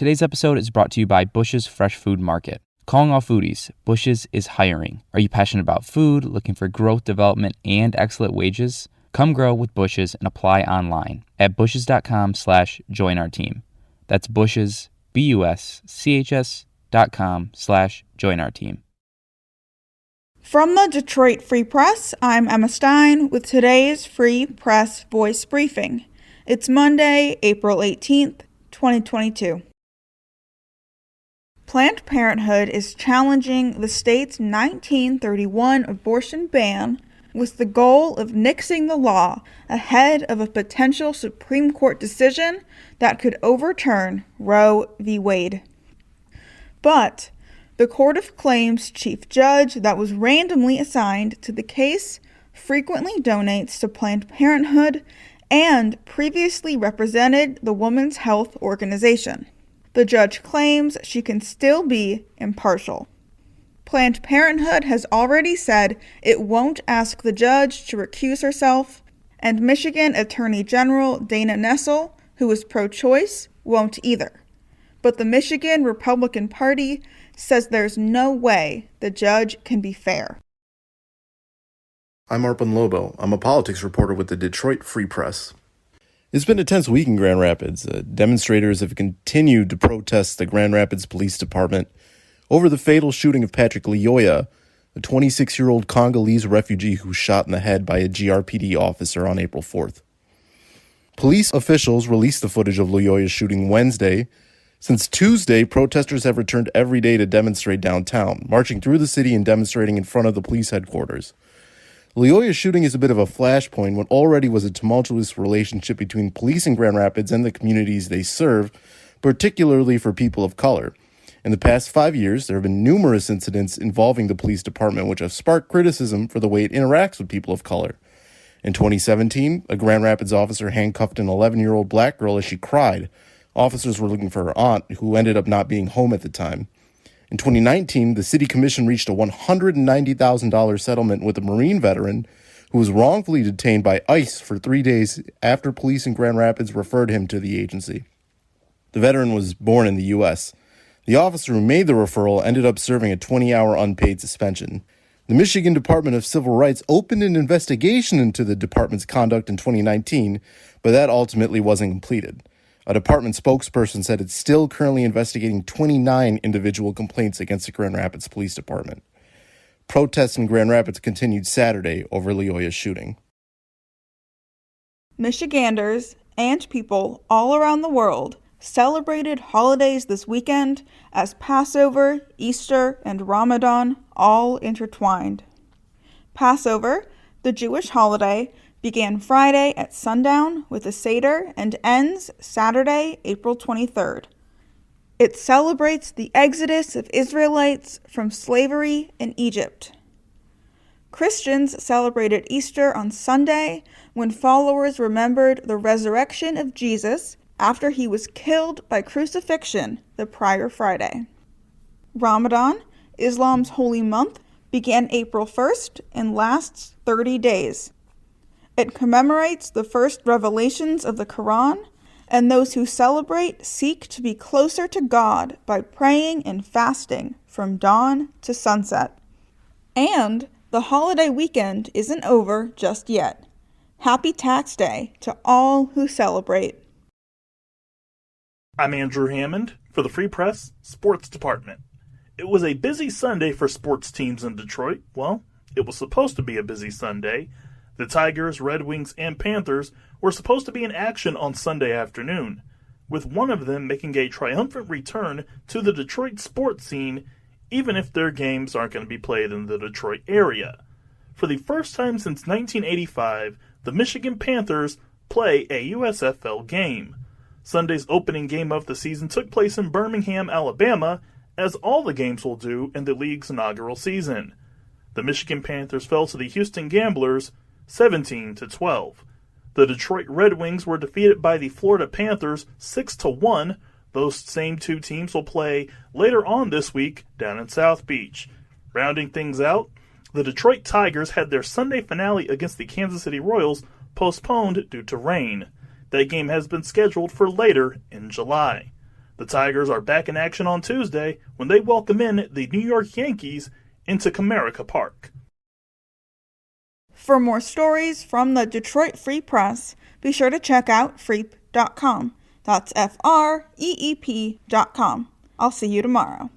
Today's episode is brought to you by Bush's Fresh Food Market. Calling all foodies, Bush's is hiring. Are you passionate about food, looking for growth, development, and excellent wages? Come grow with Bush's and apply online at bush's.com/join our team. That's Bush's, BUSCHS.com/join our team. From the Detroit Free Press, I'm Emma Stein with today's Free Press Voice Briefing. It's Monday, April 18th, 2022. Planned Parenthood is challenging the state's 1931 abortion ban with the goal of nixing the law ahead of a potential Supreme Court decision that could overturn Roe v. Wade. But the Court of Claims chief judge that was randomly assigned to the case frequently donates to Planned Parenthood and previously represented the Women's Health Organization. The judge claims she can still be impartial. Planned Parenthood has already said it won't ask the judge to recuse herself, and Michigan Attorney General Dana Nessel, who is pro-choice, won't either. But the Michigan Republican Party says there's no way the judge can be fair. I'm Arpan Lobo. I'm a politics reporter with the Detroit Free Press. It's been a tense week in Grand Rapids. Demonstrators have continued to protest the Grand Rapids Police Department over the fatal shooting of Patrick Lyoya, a 26-year-old Congolese refugee who was shot in the head by a GRPD officer on April 4th. Police officials released the footage of Lyoya's shooting Wednesday. Since Tuesday, protesters have returned every day to demonstrate downtown, marching through the city and demonstrating in front of the police headquarters. Lyoya's shooting is a bit of a flashpoint what already was a tumultuous relationship between police in Grand Rapids and the communities they serve, particularly for people of color. In the past 5 years, there have been numerous incidents involving the police department which have sparked criticism for the way it interacts with people of color. In 2017, a Grand Rapids officer handcuffed an 11-year-old black girl as she cried. Officers were looking for her aunt, who ended up not being home at the time. In 2019, the city commission reached a $190,000 settlement with a Marine veteran who was wrongfully detained by ICE for 3 days after police in Grand Rapids referred him to the agency. The veteran was born in the U.S. The officer who made the referral ended up serving a 20-hour unpaid suspension. The Michigan Department of Civil Rights opened an investigation into the department's conduct in 2019, but that ultimately wasn't completed. A department spokesperson said it's still currently investigating 29 individual complaints against the Grand Rapids Police Department. Protests in Grand Rapids continued Saturday over Lyoya's shooting. Michiganders and people all around the world celebrated holidays this weekend as Passover, Easter, and Ramadan all intertwined. Passover, the Jewish holiday, began Friday at sundown with a Seder and ends Saturday, April 23rd. It celebrates the exodus of Israelites from slavery in Egypt. Christians celebrated Easter on Sunday when followers remembered the resurrection of Jesus after he was killed by crucifixion the prior Friday. Ramadan, Islam's holy month, began April 1st and lasts 30 days. It commemorates the first revelations of the Quran, and those who celebrate seek to be closer to God by praying and fasting from dawn to sunset. And the holiday weekend isn't over just yet. Happy Tax Day to all who celebrate. I'm Andrew Hammond for the Free Press Sports Department. It was a busy Sunday for sports teams in Detroit. Well, it was supposed to be a busy Sunday. The Tigers, Red Wings, and Panthers were supposed to be in action on Sunday afternoon, with one of them making a triumphant return to the Detroit sports scene, even if their games aren't going to be played in the Detroit area. For the first time since 1985, the Michigan Panthers play a USFL game. Sunday's opening game of the season took place in Birmingham, Alabama, as all the games will do in the league's inaugural season. The Michigan Panthers fell to the Houston Gamblers 17-12. The Detroit Red Wings were defeated by the Florida Panthers 6-1. Those same two teams will play later on this week down in South Beach. Rounding things out, the Detroit Tigers had their Sunday finale against the Kansas City Royals postponed due to rain. That game has been scheduled for later in July. The Tigers are back in action on Tuesday when they welcome in the New York Yankees into Comerica Park. For more stories from the Detroit Free Press, be sure to check out freep.com. That's FREEP.com. I'll see you tomorrow.